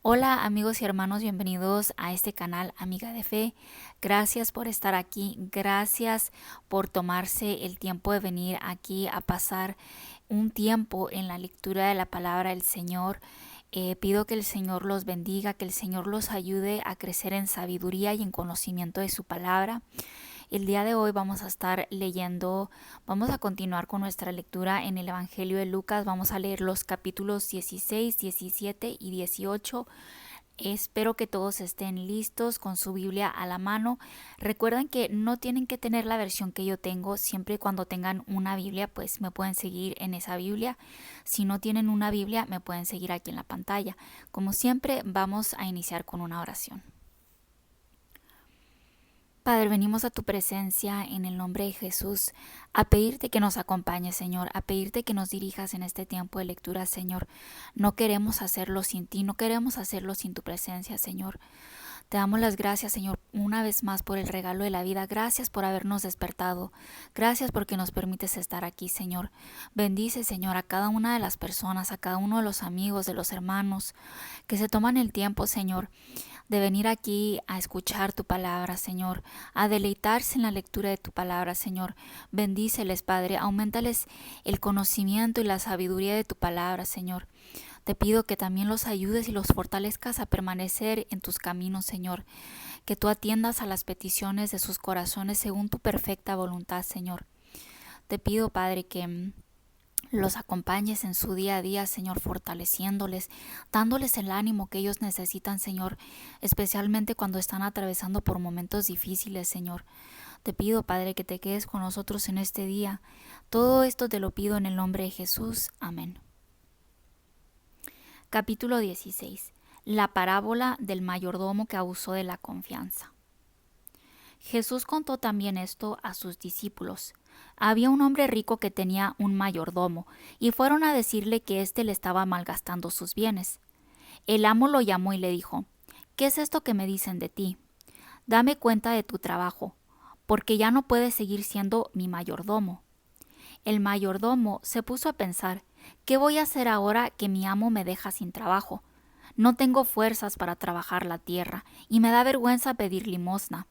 Hola amigos y hermanos, bienvenidos a este canal Amiga de Fe. Gracias por estar aquí, gracias por tomarse el tiempo de venir aquí a pasar un tiempo en la lectura de la palabra del Señor. Pido que el Señor los bendiga, que el Señor los ayude a crecer en sabiduría y en conocimiento de su palabra. El día de hoy vamos a continuar con nuestra lectura en el Evangelio de Lucas. Vamos a leer los capítulos 16, 17 y 18. Espero que todos estén listos con su Biblia a la mano. Recuerden que no tienen que tener la versión que yo tengo. Siempre y cuando tengan una Biblia, pues me pueden seguir en esa Biblia. Si no tienen una Biblia, me pueden seguir aquí en la pantalla. Como siempre, vamos a iniciar con una oración. Padre, venimos a tu presencia en el nombre de Jesús a pedirte que nos acompañes, Señor, a pedirte que nos dirijas en este tiempo de lectura, Señor. No queremos hacerlo sin ti, no queremos hacerlo sin tu presencia, Señor. Te damos las gracias, Señor, una vez más por el regalo de la vida. Gracias por habernos despertado. Gracias porque nos permites estar aquí, Señor. Bendice, Señor, a cada una de las personas, a cada uno de los amigos, de los hermanos que se toman el tiempo, Señor, de venir aquí a escuchar tu palabra, Señor, a deleitarse en la lectura de tu palabra, Señor. Bendíceles, Padre, aumentales el conocimiento y la sabiduría de tu palabra, Señor. Te pido que también los ayudes y los fortalezcas a permanecer en tus caminos, Señor. Que tú atiendas a las peticiones de sus corazones según tu perfecta voluntad, Señor. Te pido, Padre, que los acompañes en su día a día, Señor, fortaleciéndoles, dándoles el ánimo que ellos necesitan, Señor, especialmente cuando están atravesando por momentos difíciles, Señor. Te pido, Padre, que te quedes con nosotros en este día. Todo esto te lo pido en el nombre de Jesús. Amén. Capítulo 16. La parábola del mayordomo que abusó de la confianza. Jesús contó también esto a sus discípulos. Había un hombre rico que tenía un mayordomo, y fueron a decirle que éste le estaba malgastando sus bienes. El amo lo llamó y le dijo: ¿Qué es esto que me dicen de ti? Dame cuenta de tu trabajo, porque ya no puedes seguir siendo mi mayordomo. El mayordomo se puso a pensar: ¿qué voy a hacer ahora que mi amo me deja sin trabajo? No tengo fuerzas para trabajar la tierra, y me da vergüenza pedir limosna.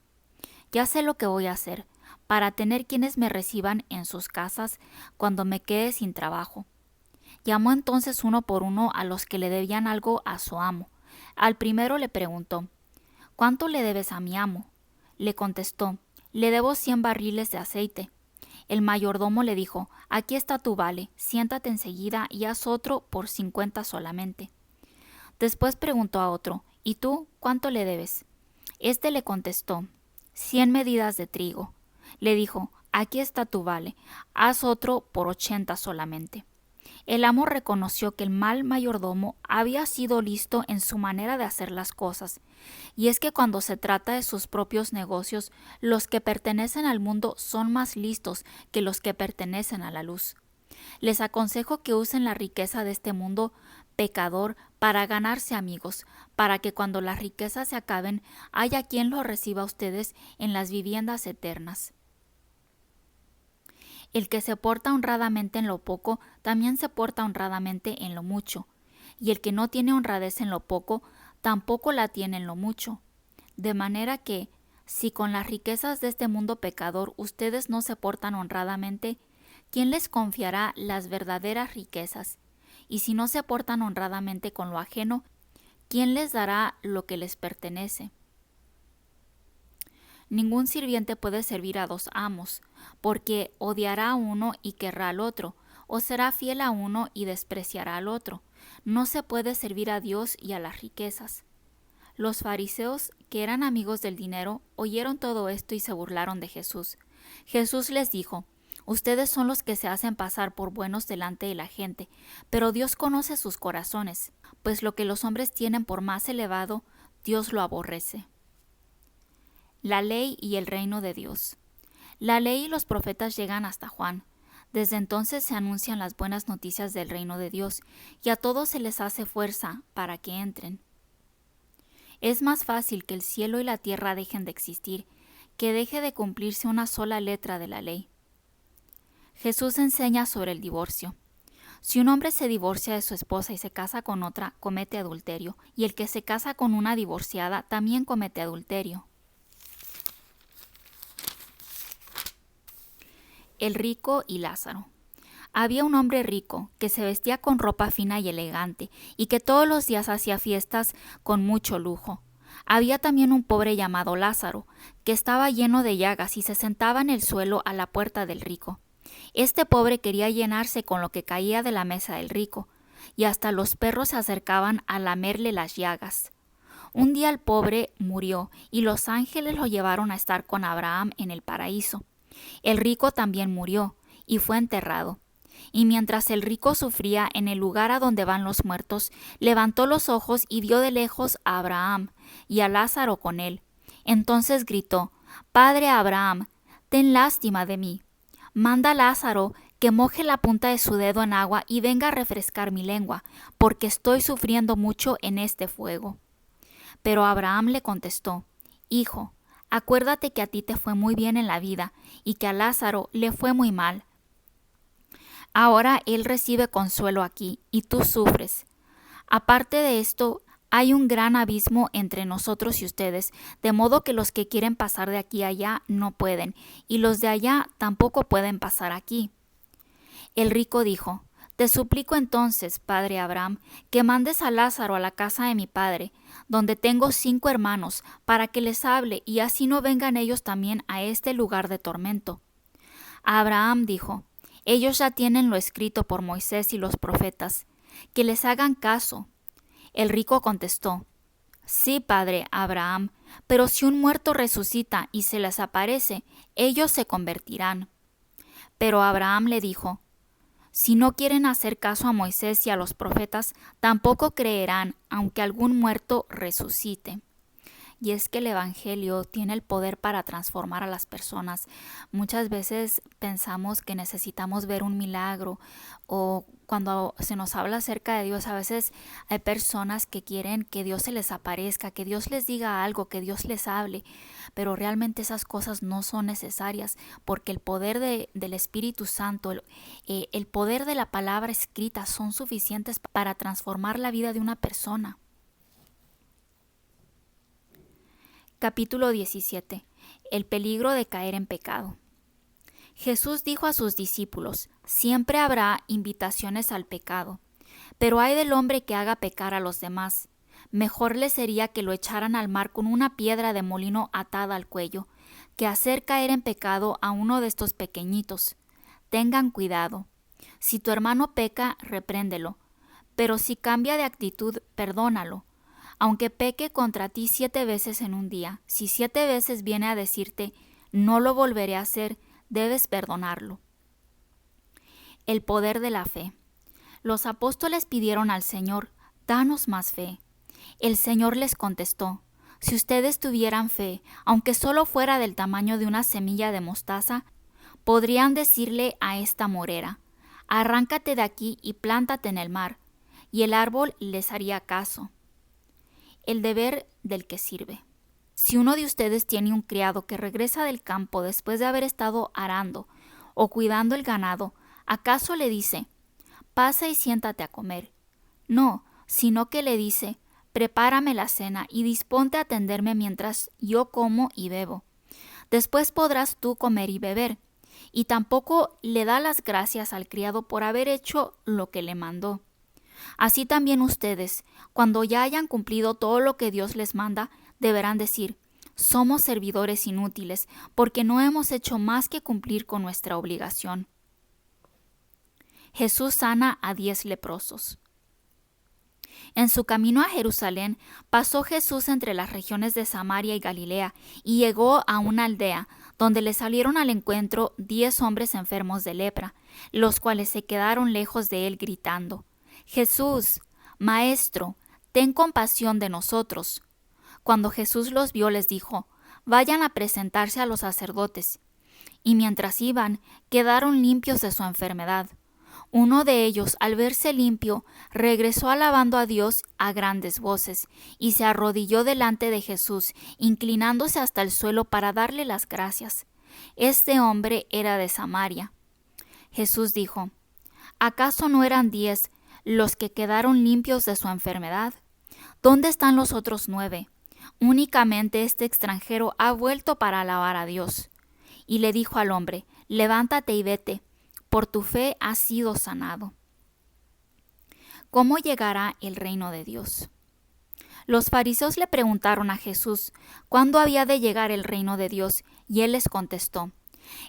Ya sé lo que voy a hacer, para tener quienes me reciban en sus casas cuando me quede sin trabajo. Llamó entonces uno por uno a los que le debían algo a su amo. Al primero le preguntó: ¿Cuánto le debes a mi amo? Le contestó: Le debo 100 barriles de aceite. El mayordomo le dijo: Aquí está tu vale, siéntate enseguida y haz otro por 50 solamente. Después preguntó a otro: ¿Y tú cuánto le debes? Este le contestó: 100 medidas de trigo. Le dijo: Aquí está tu vale, haz otro por 80 solamente. El amo reconoció que el mal mayordomo había sido listo en su manera de hacer las cosas, y es que cuando se trata de sus propios negocios, los que pertenecen al mundo son más listos que los que pertenecen a la luz. Les aconsejo que usen la riqueza de este mundo pecador para ganarse amigos, para que cuando las riquezas se acaben haya quien los reciba a ustedes en las viviendas eternas. El que se porta honradamente en lo poco, también se porta honradamente en lo mucho, y el que no tiene honradez en lo poco, tampoco la tiene en lo mucho. De manera que, si con las riquezas de este mundo pecador ustedes no se portan honradamente, ¿quién les confiará las verdaderas riquezas? Y si no se portan honradamente con lo ajeno, ¿quién les dará lo que les pertenece? Ningún sirviente puede servir a dos amos, porque odiará a uno y querrá al otro, o será fiel a uno y despreciará al otro. No se puede servir a Dios y a las riquezas. Los fariseos, que eran amigos del dinero, oyeron todo esto y se burlaron de Jesús. Jesús les dijo: Ustedes son los que se hacen pasar por buenos delante de la gente, pero Dios conoce sus corazones, pues lo que los hombres tienen por más elevado, Dios lo aborrece. La ley y el reino de Dios. La ley y los profetas llegan hasta Juan. Desde entonces se anuncian las buenas noticias del reino de Dios, y a todos se les hace fuerza para que entren. Es más fácil que el cielo y la tierra dejen de existir, que deje de cumplirse una sola letra de la ley. Jesús enseña sobre el divorcio. Si un hombre se divorcia de su esposa y se casa con otra, comete adulterio, y el que se casa con una divorciada también comete adulterio. El rico y Lázaro. Había un hombre rico que se vestía con ropa fina y elegante y que todos los días hacía fiestas con mucho lujo. Había también un pobre llamado Lázaro, que estaba lleno de llagas y se sentaba en el suelo a la puerta del rico. Este pobre quería llenarse con lo que caía de la mesa del rico, y hasta los perros se acercaban a lamerle las llagas. Un día el pobre murió y los ángeles lo llevaron a estar con Abraham en el paraíso. El rico también murió y fue enterrado. Y mientras el rico sufría en el lugar a donde van los muertos, levantó los ojos y vio de lejos a Abraham y a Lázaro con él. Entonces gritó: «Padre Abraham, ten lástima de mí. Manda a Lázaro que moje la punta de su dedo en agua y venga a refrescar mi lengua, porque estoy sufriendo mucho en este fuego». Pero Abraham le contestó: «Hijo, acuérdate que a ti te fue muy bien en la vida y que a Lázaro le fue muy mal. Ahora él recibe consuelo aquí y tú sufres. Aparte de esto, hay un gran abismo entre nosotros y ustedes, de modo que los que quieren pasar de aquí a allá no pueden, y los de allá tampoco pueden pasar aquí». El rico dijo: «Te suplico entonces, padre Abraham, que mandes a Lázaro a la casa de mi padre, donde tengo 5 hermanos, para que les hable, y así no vengan ellos también a este lugar de tormento». Abraham dijo: «Ellos ya tienen lo escrito por Moisés y los profetas, que les hagan caso». El rico contestó: «Sí, padre Abraham, pero si un muerto resucita y se les aparece, ellos se convertirán». Pero Abraham le dijo: «Si no quieren hacer caso a Moisés y a los profetas, tampoco creerán, aunque algún muerto resucite». Y es que el Evangelio tiene el poder para transformar a las personas. Muchas veces pensamos que necesitamos ver un milagro, o cuando se nos habla acerca de Dios, a veces hay personas que quieren que Dios se les aparezca, que Dios les diga algo, que Dios les hable, pero realmente esas cosas no son necesarias, porque el poder del Espíritu Santo, el poder de la palabra escrita son suficientes para transformar la vida de una persona. Capítulo 17. El peligro de caer en pecado. Jesús dijo a sus discípulos: «Siempre habrá invitaciones al pecado, pero ay del hombre que haga pecar a los demás. Mejor le sería que lo echaran al mar con una piedra de molino atada al cuello, que hacer caer en pecado a uno de estos pequeñitos. Tengan cuidado. Si tu hermano peca, repréndelo, pero si cambia de actitud, perdónalo. Aunque peque contra ti 7 veces en un día, si 7 veces viene a decirte: no lo volveré a hacer, debes perdonarlo». El poder de la fe. Los apóstoles pidieron al Señor: «Danos más fe». El Señor les contestó: «Si ustedes tuvieran fe, aunque solo fuera del tamaño de una semilla de mostaza, podrían decirle a esta morera: arráncate de aquí y plántate en el mar, y el árbol les haría caso». El deber del que sirve. Si uno de ustedes tiene un criado que regresa del campo después de haber estado arando o cuidando el ganado, ¿acaso le dice: pasa y siéntate a comer? No, sino que le dice: prepárame la cena y disponte a atenderme mientras yo como y bebo. Después podrás tú comer y beber. Y tampoco le da las gracias al criado por haber hecho lo que le mandó. Así también ustedes, cuando ya hayan cumplido todo lo que Dios les manda, deberán decir: somos servidores inútiles, porque no hemos hecho más que cumplir con nuestra obligación. Jesús sana a 10 leprosos. En su camino a Jerusalén, pasó Jesús entre las regiones de Samaria y Galilea, y llegó a una aldea, donde le salieron al encuentro 10 hombres enfermos de lepra, los cuales se quedaron lejos de él gritando: Jesús, Maestro, ten compasión de nosotros. Cuando Jesús los vio, les dijo: vayan a presentarse a los sacerdotes. Y mientras iban, quedaron limpios de su enfermedad. Uno de ellos, al verse limpio, regresó alabando a Dios a grandes voces, y se arrodilló delante de Jesús, inclinándose hasta el suelo para darle las gracias. Este hombre era de Samaria. Jesús dijo: ¿Acaso no eran 10 los que quedaron limpios de su enfermedad? ¿Dónde están los otros 9? Únicamente este extranjero ha vuelto para alabar a Dios. Y le dijo al hombre: levántate y vete, por tu fe has sido sanado. ¿Cómo llegará el reino de Dios? Los fariseos le preguntaron a Jesús cuándo había de llegar el reino de Dios, y él les contestó: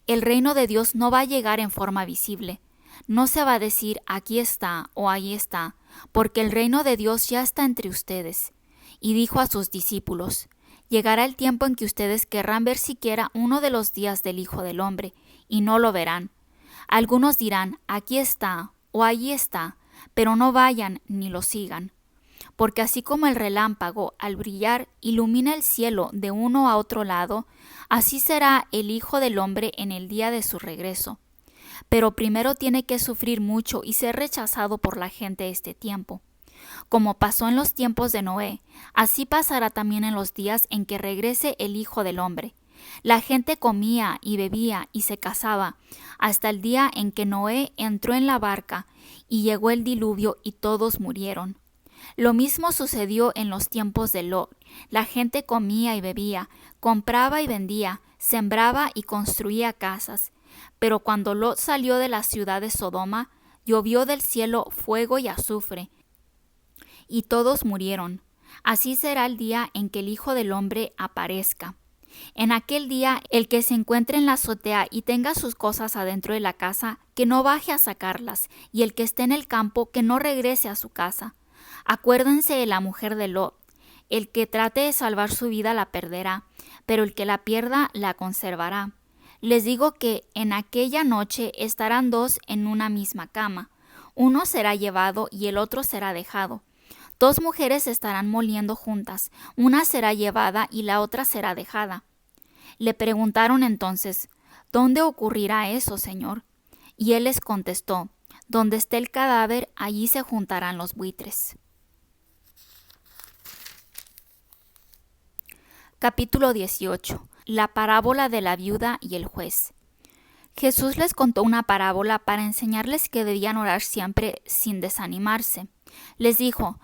el reino de Dios no va a llegar en forma visible. No se va a decir aquí está o ahí está, porque el reino de Dios ya está entre ustedes. Y dijo a sus discípulos: llegará el tiempo en que ustedes querrán ver siquiera uno de los días del Hijo del Hombre, y no lo verán. Algunos dirán: aquí está o allí está, pero no vayan ni lo sigan. Porque así como el relámpago al brillar ilumina el cielo de uno a otro lado, así será el Hijo del Hombre en el día de su regreso. Pero primero tiene que sufrir mucho y ser rechazado por la gente este tiempo. Como pasó en los tiempos de Noé, así pasará también en los días en que regrese el Hijo del Hombre. La gente comía y bebía y se casaba, hasta el día en que Noé entró en la barca y llegó el diluvio y todos murieron. Lo mismo sucedió en los tiempos de Lot. La gente comía y bebía, compraba y vendía, sembraba y construía casas. Pero cuando Lot salió de la ciudad de Sodoma, llovió del cielo fuego y azufre, y todos murieron. Así será el día en que el Hijo del Hombre aparezca. En aquel día, el que se encuentre en la azotea y tenga sus cosas adentro de la casa, que no baje a sacarlas, y el que esté en el campo, que no regrese a su casa. Acuérdense de la mujer de Lot. El que trate de salvar su vida la perderá, pero el que la pierda la conservará. Les digo que en aquella noche estarán 2 en una misma cama. Uno será llevado y el otro será dejado. 2 mujeres estarán moliendo juntas, una será llevada y la otra será dejada. Le preguntaron entonces: ¿dónde ocurrirá eso, Señor? Y él les contestó: donde esté el cadáver, allí se juntarán los buitres. Capítulo 18. La parábola de la viuda y el juez. Jesús les contó una parábola para enseñarles que debían orar siempre sin desanimarse. Les dijo: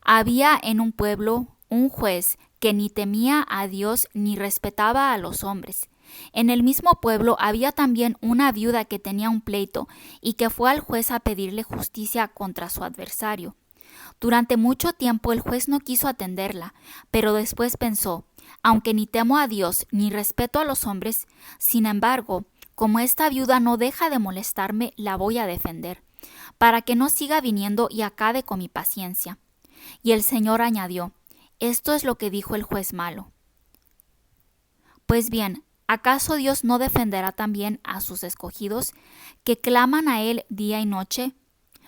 había en un pueblo un juez que ni temía a Dios ni respetaba a los hombres. En el mismo pueblo había también una viuda que tenía un pleito y que fue al juez a pedirle justicia contra su adversario. Durante mucho tiempo el juez no quiso atenderla, pero después pensó: aunque ni temo a Dios ni respeto a los hombres, sin embargo, como esta viuda no deja de molestarme, la voy a defender, para que no siga viniendo y acabe con mi paciencia. Y el Señor añadió: esto es lo que dijo el juez malo. Pues bien, ¿acaso Dios no defenderá también a sus escogidos, que claman a Él día y noche?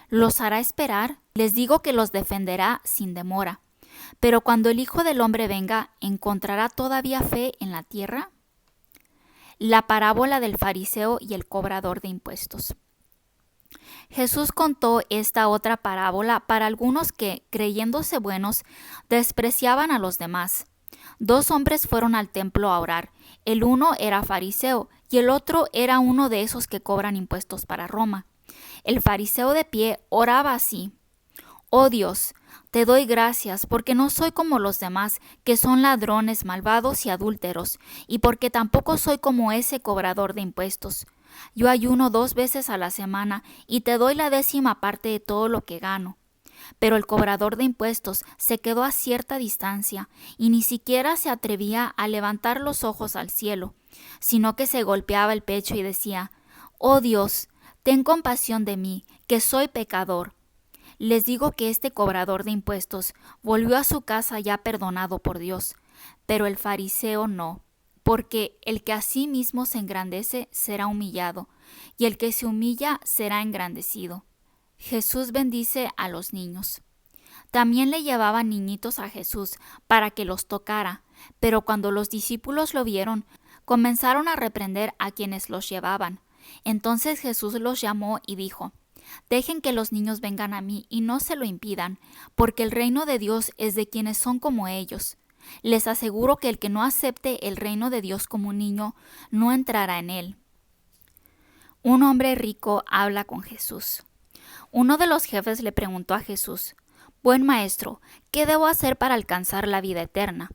¿Los hará esperar? Les digo que los defenderá sin demora. Pero cuando el Hijo del Hombre venga, ¿encontrará todavía fe en la tierra? La parábola del fariseo y el cobrador de impuestos. Jesús contó esta otra parábola para algunos que, creyéndose buenos, despreciaban a los demás. 2 hombres fueron al templo a orar. El uno era fariseo y el otro era uno de esos que cobran impuestos para Roma. El fariseo de pie oraba así: oh Dios, te doy gracias porque no soy como los demás, que son ladrones, malvados y adúlteros, y porque tampoco soy como ese cobrador de impuestos. Yo ayuno 2 veces a la semana y te doy la 10ª parte de todo lo que gano. Pero el cobrador de impuestos se quedó a cierta distancia y ni siquiera se atrevía a levantar los ojos al cielo, sino que se golpeaba el pecho y decía: oh Dios, ten compasión de mí, que soy pecador. Les digo que este cobrador de impuestos volvió a su casa ya perdonado por Dios, pero el fariseo no, porque el que a sí mismo se engrandece será humillado, y el que se humilla será engrandecido. Jesús bendice a los niños. También le llevaban niñitos a Jesús para que los tocara, pero cuando los discípulos lo vieron, comenzaron a reprender a quienes los llevaban. Entonces Jesús los llamó y dijo: dejen que los niños vengan a mí y no se lo impidan, porque el reino de Dios es de quienes son como ellos. Les aseguro que el que no acepte el reino de Dios como un niño, no entrará en él. Un hombre rico habla con Jesús. Uno de los jefes le preguntó a Jesús: Buen maestro, ¿qué debo hacer para alcanzar la vida eterna?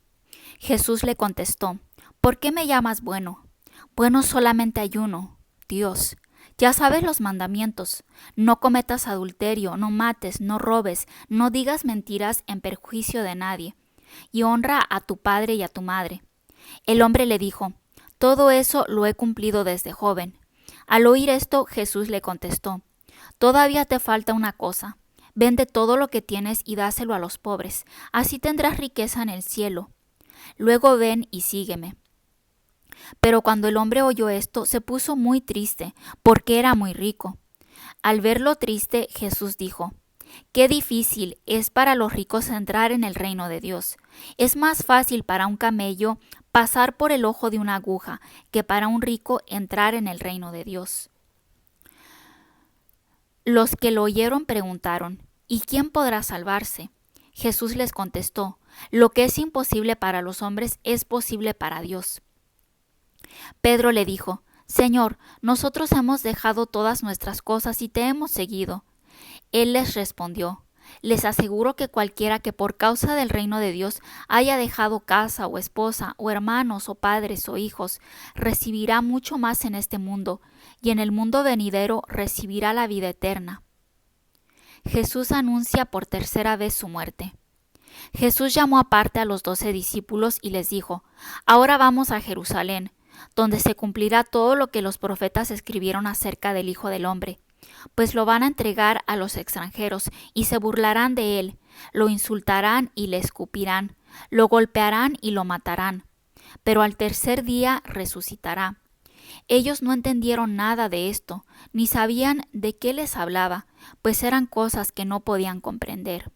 Jesús le contestó: ¿Por qué me llamas bueno? Bueno solamente hay uno, Dios. Ya sabes los mandamientos: no cometas adulterio, no mates, no robes, no digas mentiras en perjuicio de nadie, y honra a tu padre y a tu madre. El hombre le dijo: Todo eso lo he cumplido desde joven. Al oír esto, Jesús le contestó: Todavía te falta una cosa. Vende todo lo que tienes y dáselo a los pobres, así tendrás riqueza en el cielo. Luego ven y sígueme. Pero cuando el hombre oyó esto, se puso muy triste, porque era muy rico. Al verlo triste, Jesús dijo: Qué difícil es para los ricos entrar en el reino de Dios. Es más fácil para un camello pasar por el ojo de una aguja que para un rico entrar en el reino de Dios. Los que lo oyeron preguntaron: ¿Y quién podrá salvarse? Jesús les contestó: Lo que es imposible para los hombres es posible para Dios. Pedro le dijo: Señor, nosotros hemos dejado todas nuestras cosas y te hemos seguido. Él les respondió: Les aseguro que cualquiera que por causa del reino de Dios haya dejado casa o esposa o hermanos o padres o hijos, recibirá mucho más en este mundo, y en el mundo venidero recibirá la vida eterna. Jesús anuncia por tercera vez su muerte. Jesús llamó aparte a los 12 discípulos y les dijo: Ahora vamos a Jerusalén, donde se cumplirá todo lo que los profetas escribieron acerca del Hijo del Hombre. Pues lo van a entregar a los extranjeros y se burlarán de él, lo insultarán y le escupirán, lo golpearán y lo matarán. Pero al tercer día resucitará. Ellos no entendieron nada de esto, ni sabían de qué les hablaba, pues eran cosas que no podían comprender.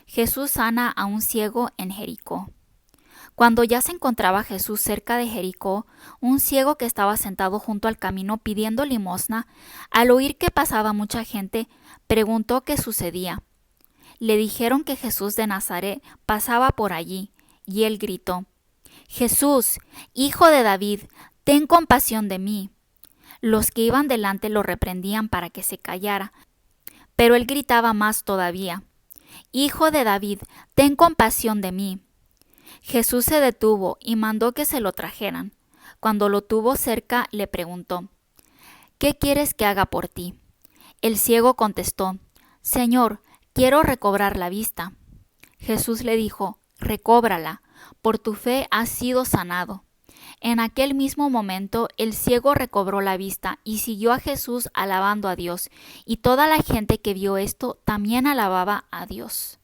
Jesús sana a un ciego en Jericó. Cuando ya se encontraba Jesús cerca de Jericó, un ciego que estaba sentado junto al camino pidiendo limosna, al oír que pasaba mucha gente, preguntó qué sucedía. Le dijeron que Jesús de Nazaret pasaba por allí, y él gritó: Jesús, hijo de David, ten compasión de mí. Los que iban delante lo reprendían para que se callara, pero él gritaba más todavía: Hijo de David, ten compasión de mí. Jesús se detuvo y mandó que se lo trajeran. Cuando lo tuvo cerca, le preguntó: ¿Qué quieres que haga por ti? El ciego contestó: Señor, quiero recobrar la vista. Jesús le dijo: Recóbrala, por tu fe has sido sanado. En aquel mismo momento el ciego recobró la vista y siguió a Jesús alabando a Dios, y toda la gente que vio esto también alababa a Dios.